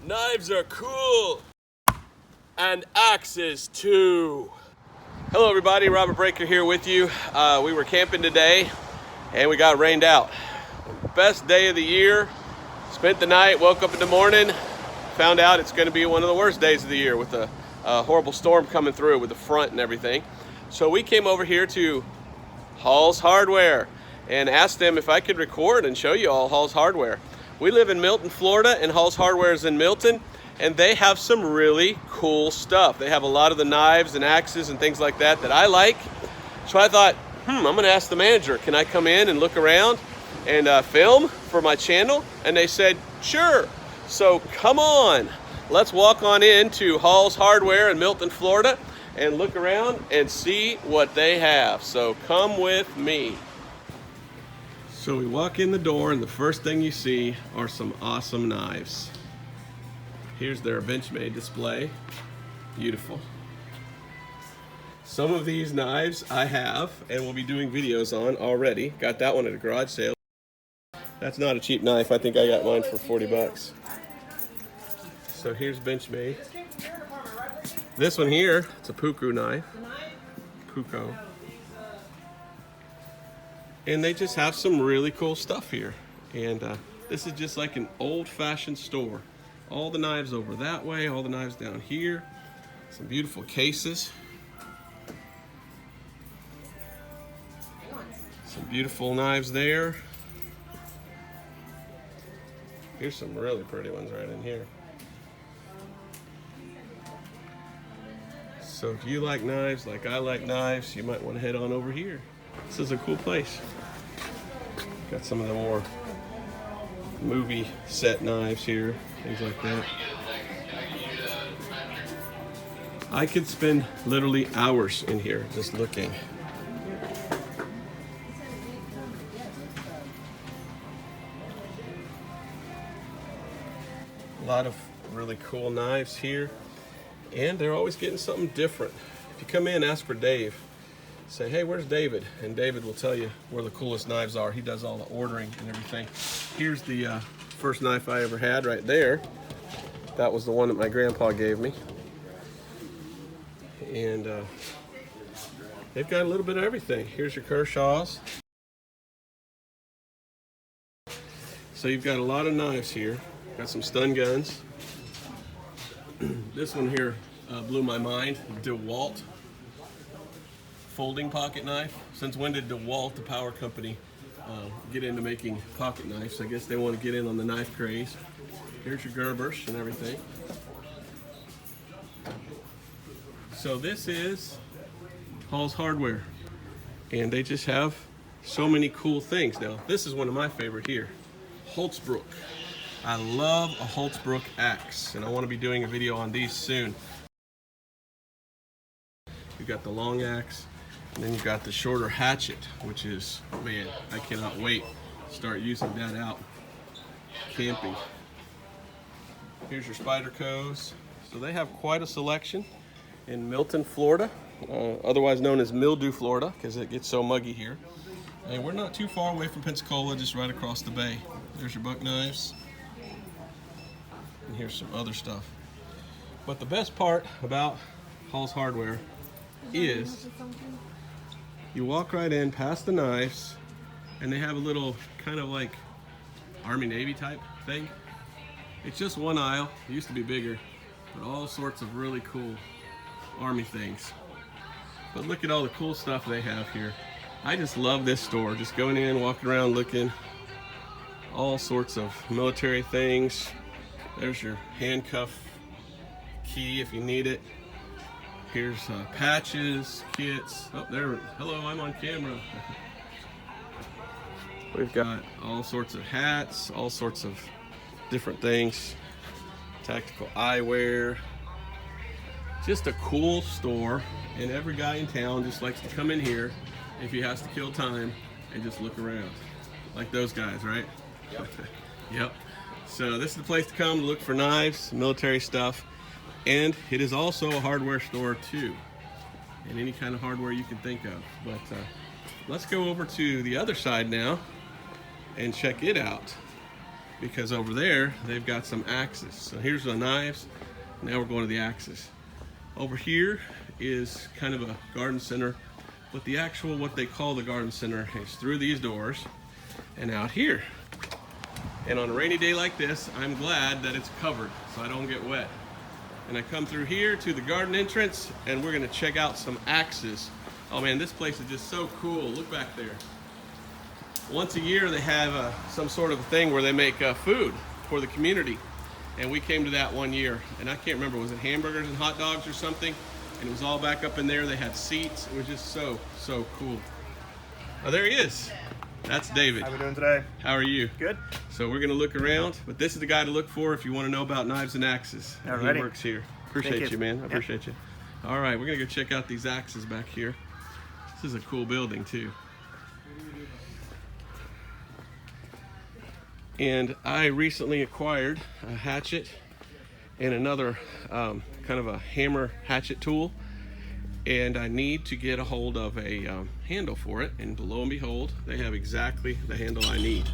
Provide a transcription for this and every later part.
Knives are cool. And axes too. Hello everybody, Robert Breaker here with you. We were camping today and we got rained out. Best day of the year. Spent the night, woke up in the morning, found out it's gonna be one of the worst days of the year with a horrible storm coming through with the front and everything. So we came over here to Hall's Hardware and asked them if I could record and show you all Hall's Hardware. We live in Milton, Florida, and Hall's Hardware is in Milton, and they have some really cool stuff. They have a lot of the knives and axes and things like that I like. So I thought, I'm gonna ask the manager, can I come in and look around and film for my channel? And they said, sure. So come on, let's walk on into Hall's Hardware in Milton, Florida, and look around and see what they have. So come with me. So we walk in the door and the first thing you see are some awesome knives. Here's their Benchmade display. Beautiful. Some of these knives I have and will be doing videos on already. Got that one at a garage sale. That's not a cheap knife. I think I got mine for 40 bucks. So here's Benchmade. This one here, it's a Puku knife. Puko. And they just have some really cool stuff here. And this is just like an old-fashioned store. All the knives over that way, all the knives down here. Some beautiful cases. Some beautiful knives there. Here's some really pretty ones right in here. So if you like knives like I like knives, you might want to head on over here. This is a cool place. Got some of the more movie set knives here, things like that. I could spend literally hours in here just looking. A lot of really cool knives here, and they're always getting something different. If you come in, ask for Dave. Say, hey, where's David? And David will tell you where the coolest knives are. He does all the ordering and everything. Here's the first knife I ever had right there. That was the one that my grandpa gave me. And they've got a little bit of everything. Here's your Kershaws. So you've got a lot of knives here. Got some stun guns. This one here blew my mind. DeWalt folding pocket knife. Since when did DeWalt, the power company, get into making pocket knives? I guess they want to get in on the knife craze. Here's your Gerbers and everything. So this is Hall's Hardware, and they just have so many cool things. Now, this is one of my favorite here, Holtzbrook. I love a Holtzbrook axe, and I want to be doing a video on these soon. You've got the long axe, and then you've got the shorter hatchet, which is, man, I cannot wait to start using that out camping. Here's your Spydercos. So they have quite a selection in Milton, Florida, otherwise known as Mildew, Florida, because it gets so muggy here. And we're not too far away from Pensacola, just right across the bay. There's your buck knives. And here's some other stuff. But the best part about Hall's Hardware is you walk right in past the knives, and they have a little kind of like Army Navy type thing. It's just one aisle. It used to be bigger, but all sorts of really cool Army things. But look at all the cool stuff they have here. I just love this store. Just going in, walking around, looking. All sorts of military things. There's your handcuff key if you need it. Here's patches, kits. Oh, there. Hello, I'm on camera. We've got all sorts of hats, all sorts of different things. Tactical eyewear. Just a cool store, and every guy in town just likes to come in here if he has to kill time and just look around. Like those guys, right? Yep. Yep. So this is the place to come to look for knives, military stuff. And it is also a hardware store too, and any kind of hardware you can think of. But let's go over to the other side now and check it out. because over there they've got some axes. So here's the knives. Now we're going to the axes. Over here is kind of a garden center, but the actual what they call the garden center is through these doors and out here. And on a rainy day like this, I'm glad that it's covered so I don't get wet. And I come through here to the garden entrance, and we're gonna check out some axes. Oh man, this place is just so cool. Look back there. Once a year they have some sort of thing where they make food for the community. And we came to that one year, and I can't remember, was it hamburgers and hot dogs or something? And it was all back up in there. They had seats. It was just so cool. Oh, there he is. That's David. How are we doing today? How are you? Good. So we're gonna look around, but this is the guy to look for if you want to know about knives and axes. Alrighty. He works here. Appreciate you, man. I appreciate you. All right, we're gonna go check out these axes back here. This is a cool building too. And I recently acquired a hatchet and another kind of a hammer hatchet tool. And I need to get a hold of a handle for it, and lo and behold, they have exactly the handle I need.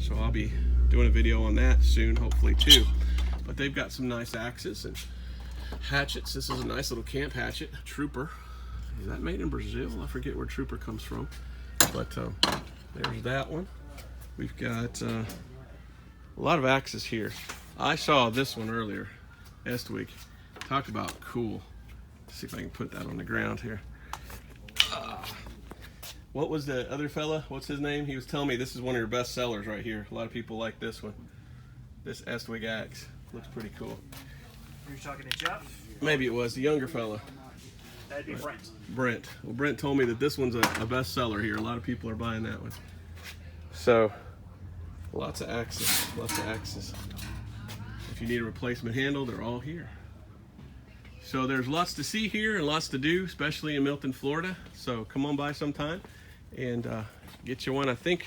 So I'll be doing a video on that soon, hopefully too. But they've got some nice axes and hatchets. This is a nice little camp hatchet, Trooper. Is that made in Brazil? I forget where Trooper comes from. But there's that one. We've got a lot of axes here. I saw this one earlier, Estwick. Talked about cool. See if I can put that on the ground here. What was the other fella? What's his name? He was telling me this is one of your best sellers right here. A lot of people like this one. This Estwick axe. Looks pretty cool. You're talking to Jeff? Maybe it was the younger fella. That'd be Brent. Brent. Well, Brent told me that this one's a best seller here. A lot of people are buying that one. So, lots of axes. Lots of axes. If you need a replacement handle, they're all here. So there's lots to see here and lots to do, especially in Milton, Florida. So come on by sometime and get you one. I think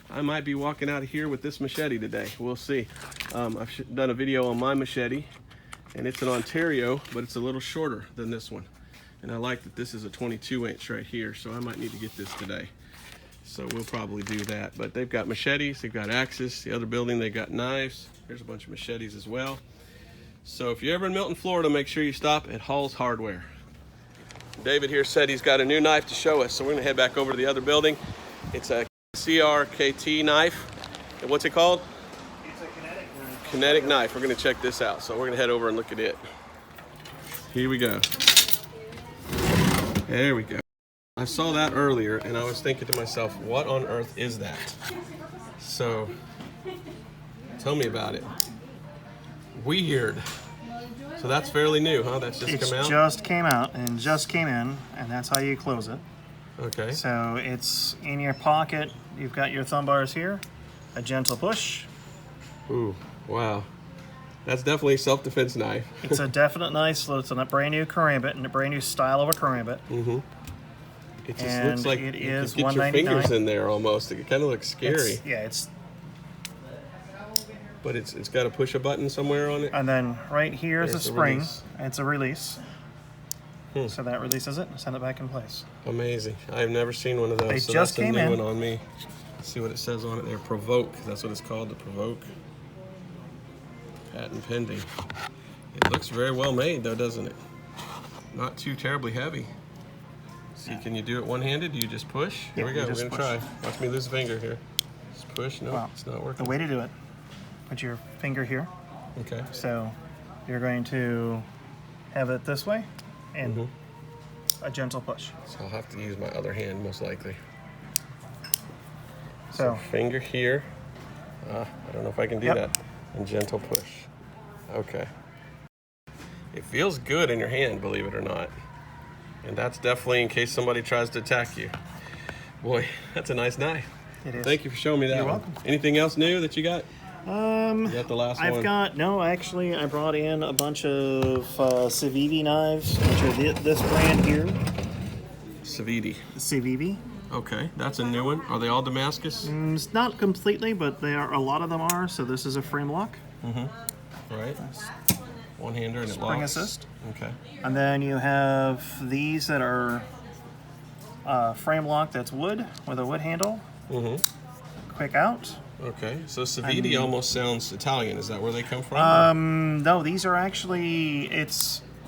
I might be walking out of here with this machete today. We'll see. I've done a video on my machete, and it's an Ontario, but it's a little shorter than this one. And I like that this is a 22-inch right here, so I might need to get this today. So we'll probably do that. But they've got machetes, they've got axes. The other building, they've got knives. There's a bunch of machetes as well. So if you're ever in Milton, Florida, make sure you stop at Hall's Hardware. David here said he's got a new knife to show us, so we're gonna head back over to the other building. It's a CRKT knife. And what's it called? It's a kinetic. Kinetic knife. We're gonna check this out. So we're gonna head over and look at it. Here we go. There we go. I saw that earlier and I was thinking to myself, what on earth is that? So tell me about it. Weird. So that's fairly new, huh? That's just come out? It just came out and just came in, and that's how you close it. Okay. So it's in your pocket. You've got your thumb bars here, a gentle push. Ooh, wow. That's definitely a self-defense knife. It's a definite knife. So it's a brand new karambit and a brand new style of a karambit. Mm-hmm. It just and looks like it you is could get your fingers $199. in there almost. It kind of looks scary. It's But it's got to push a button somewhere on it. and then right here is a There's the spring. release. It's a release. So that releases it and send it back in place. Amazing. I've never seen one of those. They so just that's came a new in. one on me. Let's see what it says on it there. Provoke. That's what it's called, the Provoke. Patent pending. It looks very well made though, doesn't it? Not too terribly heavy. See, can you do it one-handed? You just push? Here we go. We're going to try. Watch me lose a finger here. Just push. No, Well, it's not working. The way to do it, put your finger here. Okay. So you're going to have it this way and a gentle push. So I'll have to use my other hand most likely. So Finger here. I don't know if I can do that. And gentle push. Okay. It feels good in your hand, believe it or not. And that's definitely in case somebody tries to attack you. Boy, that's a nice knife. it is. Thank you for showing me that You're one. welcome. Anything else new that you got? Is that the last one? Actually, I brought in a bunch of Civivi knives, which are this brand here. Civivi. Civivi. Okay, that's a new one. Are they all Damascus? It's not completely, but they are. A lot of them are. So this is a frame lock. Right. One-hander and it locks. Spring assist. Okay. And then you have these that are frame lock that's wood with a wood handle. Quick out. Okay, so Saviti almost sounds Italian. Is that where they come from? No, these are actually,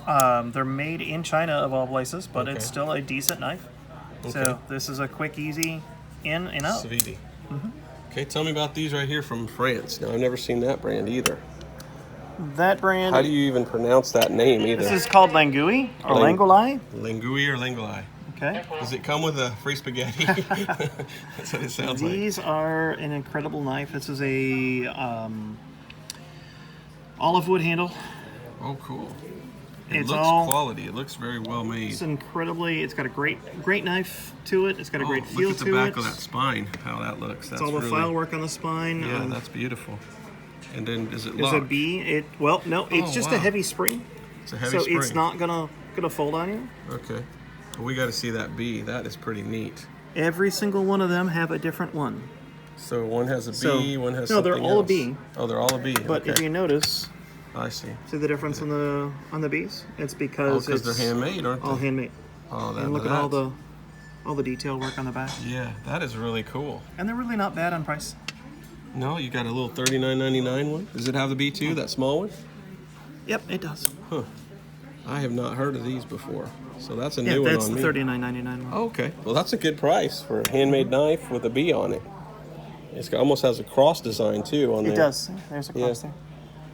they're made in China of all places, but it's still a decent knife. Okay. So this is a quick, easy in and out. Saviti. Okay, tell me about these right here from France. Now, I've never seen that brand either. That brand. How do you even pronounce that name either? This is called Langui or Langolai. Langui or Langolai. Okay. Does it come with a free spaghetti? That's what it sounds like. These are an incredible knife. This is a olive wood handle. Oh, cool. It's looks all quality. It looks very well made. It's incredibly. It's got a great knife to it. It's got a great feel to it. Look at the back of that spine. How that looks. That's all the really, file work on the spine. Yeah, that's beautiful. And then is it locked? There's a B. Well, no, it's just a heavy spring. It's a heavy spring. So it's not gonna fold on you. Okay. Well, we got to see that B. That is pretty neat. Every single one of them have a different one. So one has a B, one has something else. No, they're all a B. Oh, they're all a B. But if you notice, I see the difference on the Bs? It's because they're handmade, aren't they? All handmade. Oh, and look at all the detail work on the back. Yeah, that is really cool. And they're really not bad on price. No, you got a little $39.99 one. Does it have the B too? That small one? Yep, it does. Huh. I have not heard of these before. So that's a new one on me. Yeah, that's the $39.99 one. Oh, okay. Well, that's a good price for a handmade knife with a B on it. It almost has a cross design too on there. It does. There's a cross there.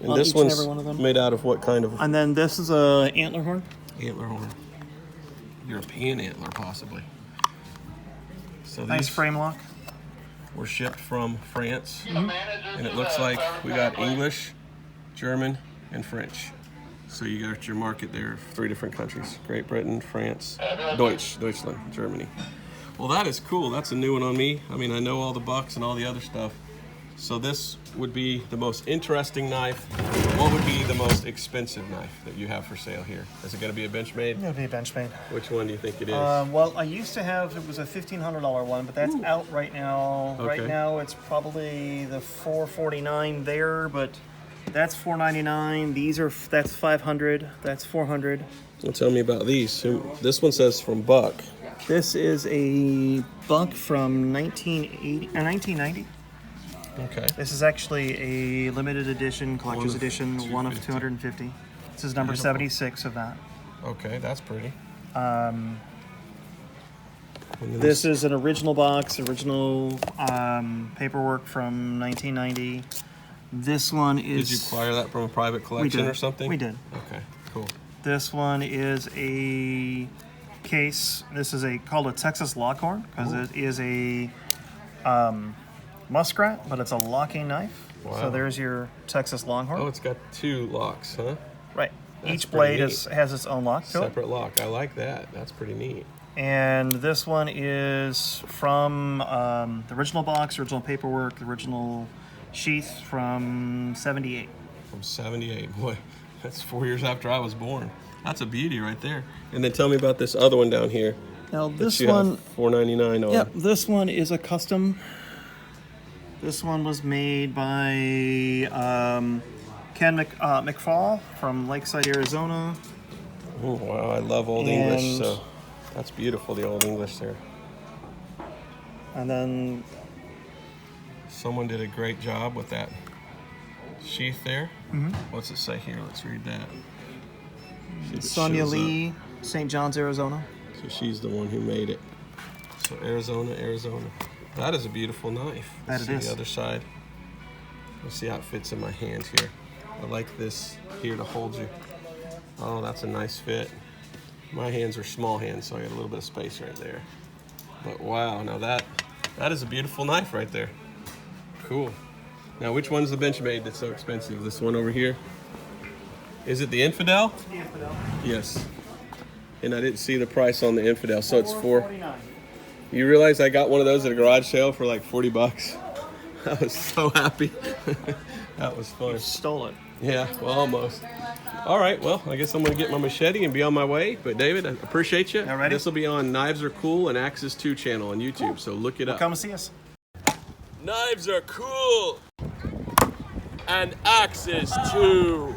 And this one's made out of what kind of? And then this is a antler horn. Antler horn. European antler, possibly. So nice frame lock. Were shipped from France, and it looks like we got English, German, and French. So you got your market there, 3 different countries: Great Britain, France, Deutschland, Germany. Well, that is cool. That's a new one on me. I mean, I know all the bucks and all the other stuff. So this would be the most interesting knife. What would be the most expensive knife that you have for sale here? Is it going to be a Benchmade? It'll be a Benchmade. Which one do you think it is? Well, I used to have, it was a $1,500 one, but that's out right now. Okay. Right now, it's probably the $449 there, but that's $499. That's $500. That's $400. Well, tell me about these. This one says from Buck. This is a Buck from 1990. Okay. This is actually a limited edition, collector's edition, 1 of 250. This is number 76 of that. Okay, that's pretty. This is an original box, original paperwork from 1990. This one is... Did you acquire that from a private collection or something? We did. Okay, cool. This one is a case. This is called a Texas Lockhorn because it is a muskrat, but it's a locking knife. Wow. So there's your Texas Longhorn. Oh, it's got 2 locks, huh? Right. Each blade has its own lock to it. Separate lock. I like that. That's pretty neat. And this one is from the original box, original paperwork, the original sheath from 78. From 78. Boy, that's 4 years after I was born. That's a beauty right there. And then tell me about this other one down here. Now this one, $4.99 on. Yep, this one is a custom. This one was made by Ken McFall from Lakeside, Arizona. Oh, wow, I love Old English, so that's beautiful, the Old English there. And then... Someone did a great job with that sheath there. Mm-hmm. What's it say here? Let's read that. Sonia Lee, St. John's, Arizona. So she's the one who made it. So Arizona. That is a beautiful knife. Let's see the other side. Let's see how it fits in my hand here. I like this here to hold you. Oh, that's a nice fit. My hands are small hands, so I got a little bit of space right there. But wow, now that is a beautiful knife right there. Cool. Now, which one's the Benchmade that's so expensive? This one over here? Is it the Infidel? It's the Infidel. Yes. And I didn't see the price on the Infidel, so it's $449. You realize I got one of those at a garage sale for like 40 bucks. I was so happy. That was fun. You stole it. Yeah, well, almost. All right, well, I guess I'm going to get my machete and be on my way. But David, I appreciate you. All righty. This will be on Knives Are Cool and Axis 2 channel on YouTube, so look it up. Come and see us. Knives are cool and Axis 2.